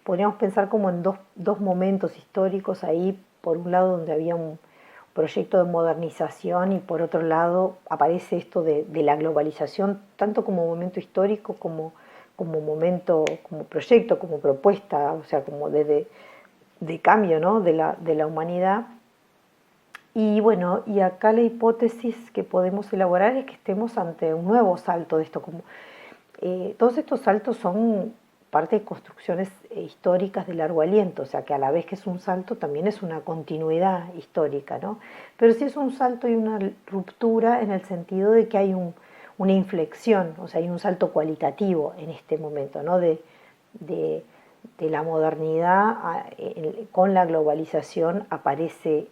podríamos pensar como en dos momentos históricos ahí, por un lado donde había un proyecto de modernización y por otro lado aparece esto de la globalización, tanto como momento histórico como momento, como proyecto, como propuesta, o sea, como de cambio, ¿no? de la humanidad. Y bueno, y acá la hipótesis que podemos elaborar es que estemos ante un nuevo salto de esto. Todos estos saltos son parte de construcciones históricas de largo aliento, o sea que a la vez que es un salto también es una continuidad histórica, ¿no? Pero sí es un salto y una ruptura en el sentido de que hay una inflexión, o sea, hay un salto cualitativo en este momento, ¿no? De, de la modernidad con la globalización aparece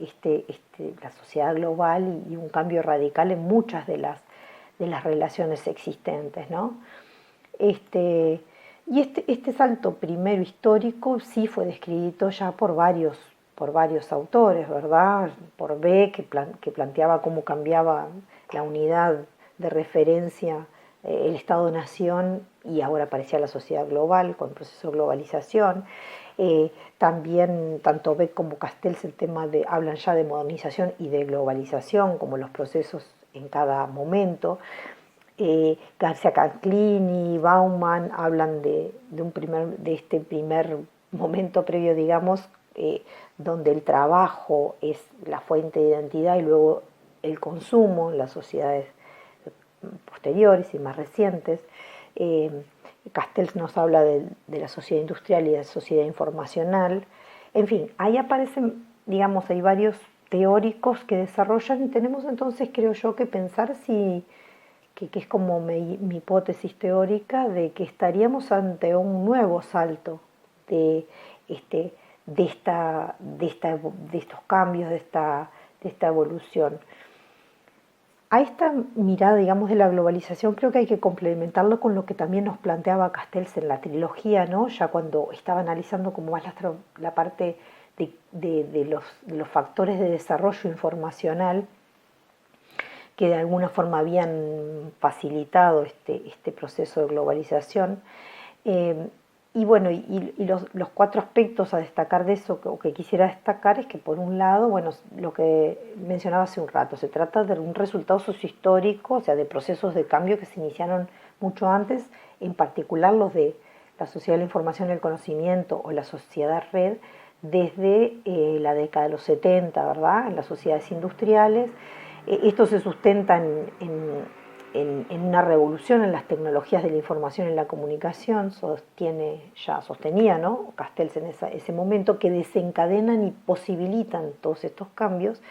la sociedad global y un cambio radical en muchas de las relaciones existentes, ¿no? Este, y este salto primero histórico sí fue descrito ya por varios autores, ¿verdad? Por B, que planteaba cómo cambiaba la unidad de referencia, el Estado-Nación, y ahora aparecía la sociedad global con el proceso de globalización. También tanto Beck como Castells hablan ya de modernización y de globalización como los procesos en cada momento. García Canclini, Bauman hablan de este primer momento previo, digamos, donde el trabajo es la fuente de identidad y luego el consumo en las sociedades posteriores y más recientes. Eh, Castells nos habla de la sociedad industrial y de la sociedad informacional. En fin, ahí aparecen, digamos, hay varios teóricos que desarrollan y tenemos entonces, creo yo, que pensar que es como mi hipótesis teórica de que estaríamos ante un nuevo salto de, este, de estos cambios, de esta evolución. A esta mirada, digamos, de la globalización creo que hay que complementarlo con lo que también nos planteaba Castells en la trilogía, ¿no? Ya cuando estaba analizando como más la parte de los factores de desarrollo informacional que de alguna forma habían facilitado este proceso de globalización. Eh, y bueno, y los cuatro aspectos a destacar de eso, o que quisiera destacar, es que por un lado, bueno, lo que mencionaba hace un rato, se trata de un resultado sociohistórico, o sea, de procesos de cambio que se iniciaron mucho antes, en particular los de la sociedad de la información y el conocimiento o la sociedad red, desde la década de los 70, ¿verdad? En las sociedades industriales. Esto se sustenta en una revolución en las tecnologías de la información y la comunicación, sostenía, ¿no? Castells en ese momento, que desencadenan y posibilitan todos estos cambios,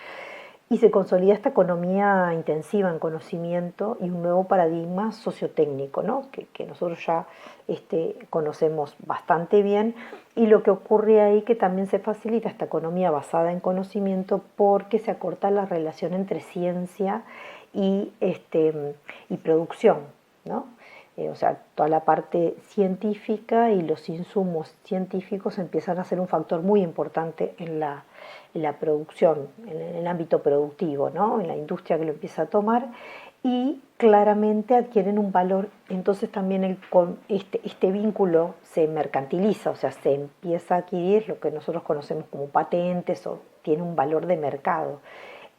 y se consolida esta economía intensiva en conocimiento y un nuevo paradigma sociotécnico, ¿no? que nosotros ya conocemos bastante bien, y lo que ocurre ahí que también se facilita esta economía basada en conocimiento porque se acorta la relación entre ciencia y producción, ¿no? O sea, toda la parte científica y los insumos científicos empiezan a ser un factor muy importante en la producción, en el ámbito productivo, ¿no? En la industria que lo empieza a tomar, y claramente adquieren un valor. Entonces también este vínculo se mercantiliza, o sea, se empieza a adquirir lo que nosotros conocemos como patentes, o tiene un valor de mercado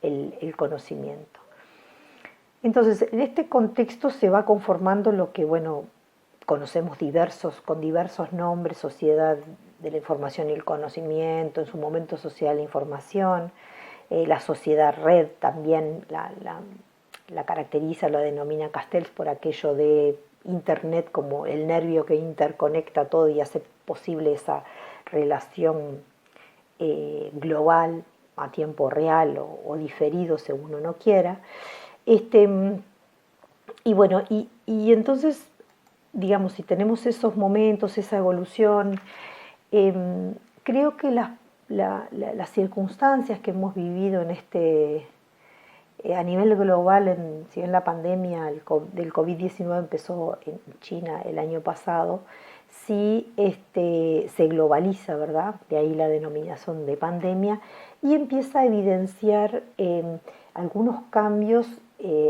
el conocimiento. Entonces, en este contexto se va conformando lo que, bueno, conocemos con diversos nombres: sociedad de la información y el conocimiento, en su momento sociedad de la información, la sociedad red también la caracteriza, la denomina Castells por aquello de Internet como el nervio que interconecta todo y hace posible esa relación global a tiempo real o diferido según uno quiera. Este, y bueno, y entonces, digamos, si tenemos esos momentos, esa evolución, creo que las circunstancias que hemos vivido a nivel global, si bien la pandemia del COVID-19 empezó en China el año pasado, sí se globaliza, ¿verdad? De ahí la denominación de pandemia, y empieza a evidenciar algunos cambios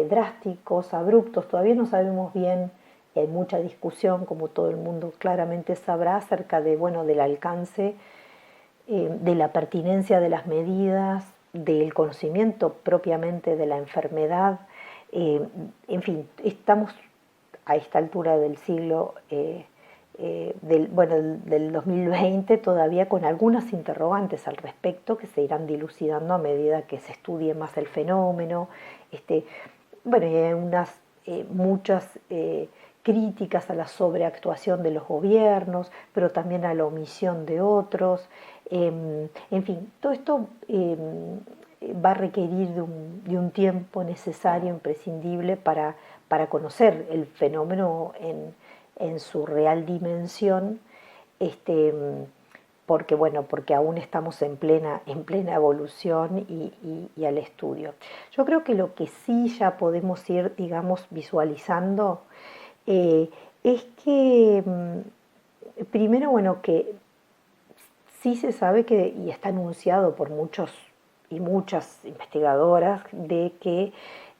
drásticos, abruptos. Todavía no sabemos bien y hay mucha discusión, como todo el mundo claramente sabrá, acerca de, bueno, del alcance, de la pertinencia de las medidas, del conocimiento propiamente de la enfermedad. En fin, estamos a esta altura del siglo, del 2020, todavía con algunas interrogantes al respecto que se irán dilucidando a medida que se estudie más el fenómeno. Bueno, y hay muchas críticas a la sobreactuación de los gobiernos, pero también a la omisión de otros. En fin, todo esto va a requerir de un tiempo necesario, imprescindible, para conocer el fenómeno en su real dimensión, este, porque, bueno, porque aún estamos en plena evolución y al estudio. Yo creo que lo que sí ya podemos ir, digamos, visualizando, es que, primero, bueno, que sí se sabe que, y está anunciado por muchos y muchas investigadoras, de que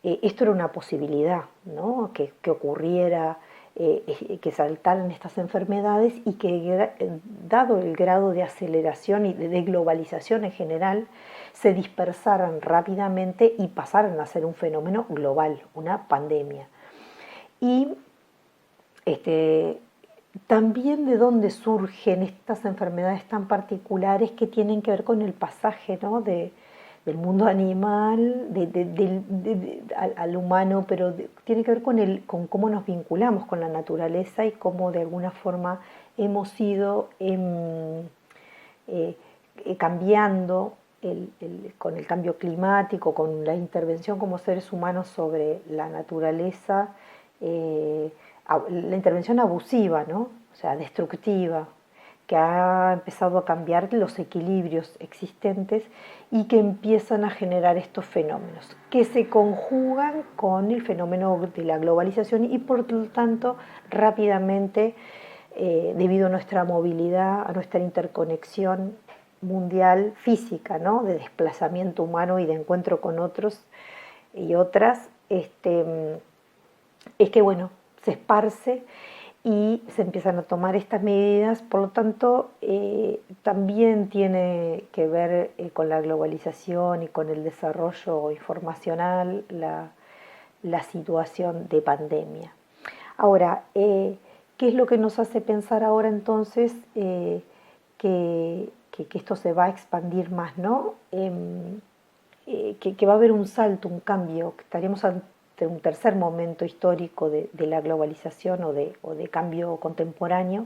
esto era una posibilidad, ¿no? Que ocurriera, que saltaran estas enfermedades y que, dado el grado de aceleración y de globalización en general, se dispersaran rápidamente y pasaran a ser un fenómeno global, una pandemia. Y también de dónde surgen estas enfermedades tan particulares que tienen que ver con el pasaje, ¿no? Del mundo animal al humano, pero tiene que ver con cómo nos vinculamos con la naturaleza y cómo de alguna forma hemos ido cambiando con el cambio climático, con la intervención como seres humanos sobre la naturaleza, la intervención abusiva, ¿no? O sea, destructiva, que ha empezado a cambiar los equilibrios existentes y que empiezan a generar estos fenómenos, que se conjugan con el fenómeno de la globalización y por lo tanto rápidamente, debido a nuestra movilidad, a nuestra interconexión mundial física, ¿no? De desplazamiento humano y de encuentro con otros y otras, es que, bueno, se esparce y se empiezan a tomar estas medidas. Por lo tanto, también tiene que ver con la globalización y con el desarrollo informacional la situación de pandemia. Ahora, ¿qué es lo que nos hace pensar ahora entonces que esto se va a expandir más, ¿no? Que va a haber un salto, un cambio, que estaríamos ante un tercer momento histórico de la globalización o de cambio contemporáneo.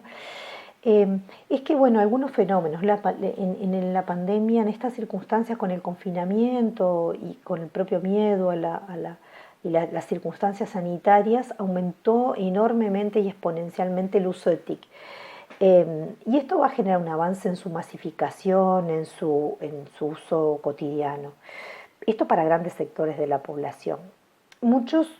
Es que, bueno, algunos fenómenos, en la pandemia, en estas circunstancias, con el confinamiento y con el propio miedo a las circunstancias sanitarias, aumentó enormemente y exponencialmente el uso de TIC. Y esto va a generar un avance en su masificación, en su uso cotidiano. Esto para grandes sectores de la población. Muchos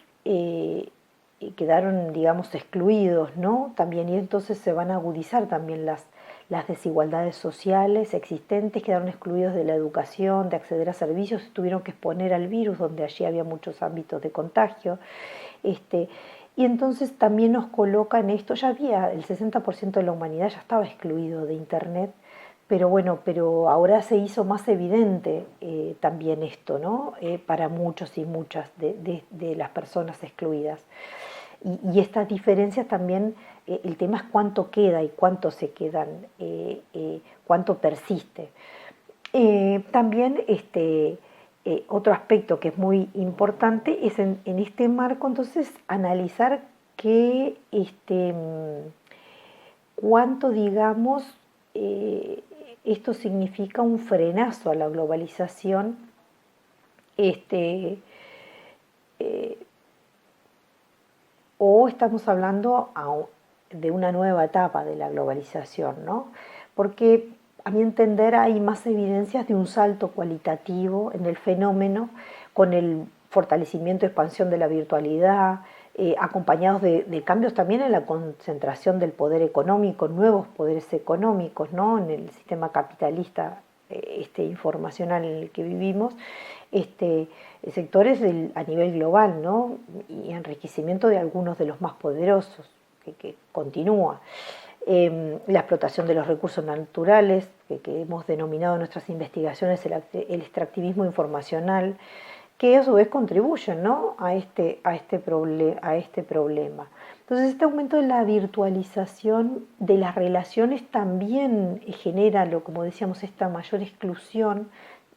quedaron, digamos, excluidos, ¿no? También, y entonces se van a agudizar también las desigualdades sociales existentes, quedaron excluidos de la educación, de acceder a servicios, se tuvieron que exponer al virus, donde allí había muchos ámbitos de contagio. Y entonces también nos coloca en esto, ya había, el 60% de la humanidad ya estaba excluido de Internet, pero bueno, pero ahora se hizo más evidente también esto, ¿no? Para muchos y muchas de las personas excluidas. Y estas diferencias también, el tema es cuánto queda y cuánto se quedan, cuánto persiste. También otro aspecto que es muy importante es en este marco entonces analizar cuánto, digamos, esto significa un frenazo a la globalización, o estamos hablando de una nueva etapa de la globalización, ¿no? Porque a mi entender hay más evidencias de un salto cualitativo en el fenómeno, con el fortalecimiento y expansión de la virtualidad, acompañados de cambios también en la concentración del poder económico, nuevos poderes económicos, ¿no? En el sistema capitalista informacional en el que vivimos, sectores a nivel global, ¿no? Y enriquecimiento de algunos de los más poderosos, que continúa. La explotación de los recursos naturales, que hemos denominado en nuestras investigaciones el extractivismo informacional, que a su vez contribuyen, ¿no? a este problema. Entonces, este aumento de la virtualización de las relaciones también genera, como decíamos, esta mayor exclusión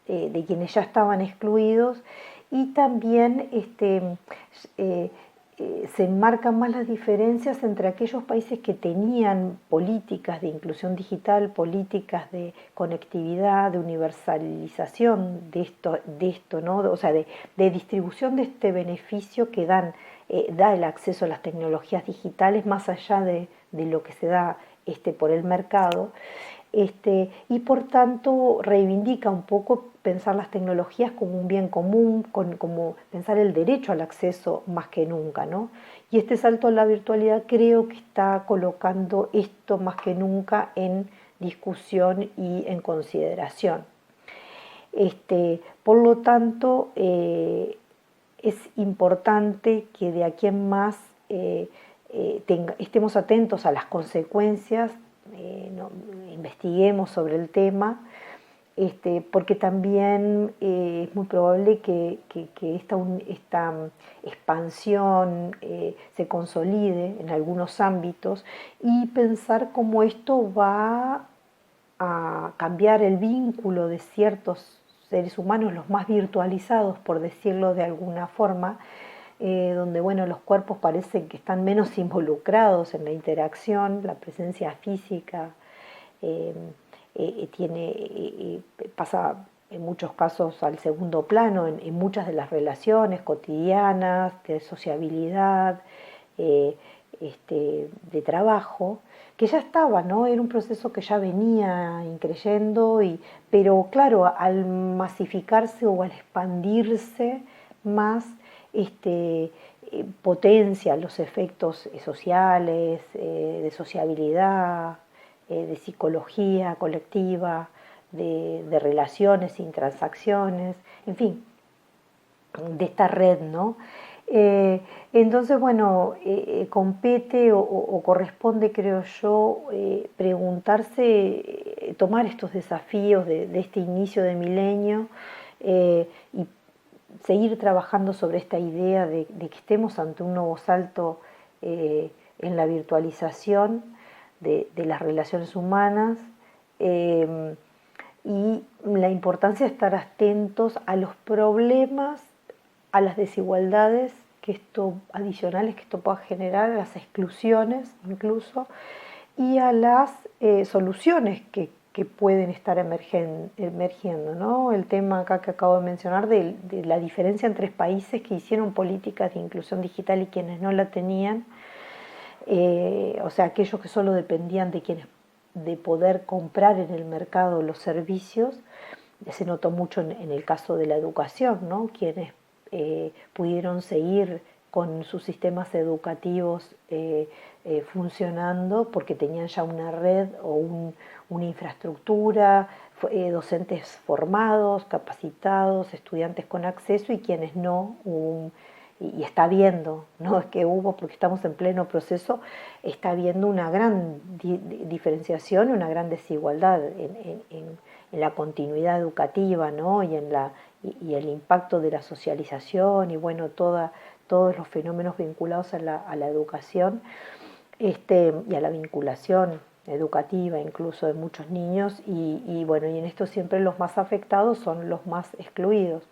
de quienes ya estaban excluidos, y también se enmarcan más las diferencias entre aquellos países que tenían políticas de inclusión digital, políticas de conectividad, de universalización de esto, ¿no? O sea, de distribución de este beneficio que da el acceso a las tecnologías digitales más allá de lo que se da por el mercado. Y por tanto reivindica un poco pensar las tecnologías como un bien común, como pensar el derecho al acceso más que nunca, ¿no? Y este salto a la virtualidad creo que está colocando esto más que nunca en discusión y en consideración. Por lo tanto, es importante que de aquí en más estemos atentos a las consecuencias, investiguemos sobre el tema, porque también es muy probable que esta expansión se consolide en algunos ámbitos, y pensar cómo esto va a cambiar el vínculo de ciertos seres humanos, los más virtualizados, por decirlo de alguna forma, donde bueno, los cuerpos parecen que están menos involucrados en la interacción, la presencia física eh, pasa en muchos casos al segundo plano en muchas de las relaciones cotidianas, de sociabilidad, de trabajo, que ya estaba, ¿no? Era un proceso que ya venía increyendo, pero claro, al masificarse o al expandirse más, potencia los efectos sociales, de sociabilidad, de psicología colectiva, de relaciones sin transacciones, en fin, de esta red, ¿no? Entonces, bueno, compete o corresponde, creo yo, preguntarse, tomar estos desafíos de este inicio de milenio, y seguir trabajando sobre esta idea de que estemos ante un nuevo salto en la virtualización de las relaciones humanas, y la importancia de estar atentos a los problemas, a las desigualdades adicionales que esto pueda generar, a las exclusiones incluso, y a las soluciones que pueden estar emergiendo, ¿no? El tema acá que acabo de mencionar de la diferencia entre países que hicieron políticas de inclusión digital y quienes no la tenían, o sea, aquellos que solo dependían de poder comprar en el mercado los servicios. Se notó mucho en el caso de la educación, ¿no? Quienes pudieron seguir con sus sistemas educativos funcionando porque tenían ya una red o una infraestructura, docentes formados, capacitados, estudiantes con acceso, y quienes no, y está habiendo, no es que hubo, porque estamos en pleno proceso, está habiendo una gran diferenciación, una gran desigualdad en la continuidad educativa, ¿no? y el impacto de la socialización, y bueno, todos los fenómenos vinculados a la educación, y a la vinculación educativa incluso de muchos niños, y bueno, y en esto siempre los más afectados son los más excluidos,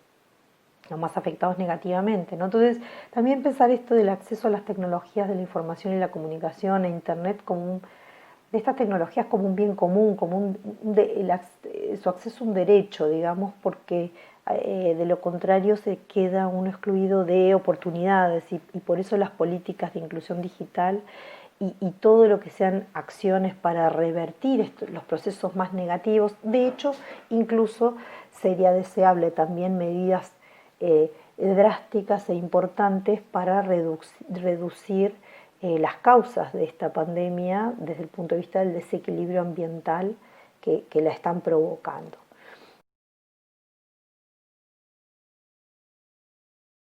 los más afectados negativamente, ¿no? Entonces, también pensar esto del acceso a las tecnologías de la información y la comunicación e Internet de estas tecnologías como un bien común, su acceso a un derecho, digamos, porque de lo contrario se queda uno excluido de oportunidades, y por eso las políticas de inclusión digital y todo lo que sean acciones para revertir los procesos más negativos. De hecho, incluso sería deseable también medidas drásticas e importantes para reducir las causas de esta pandemia desde el punto de vista del desequilibrio ambiental que la están provocando.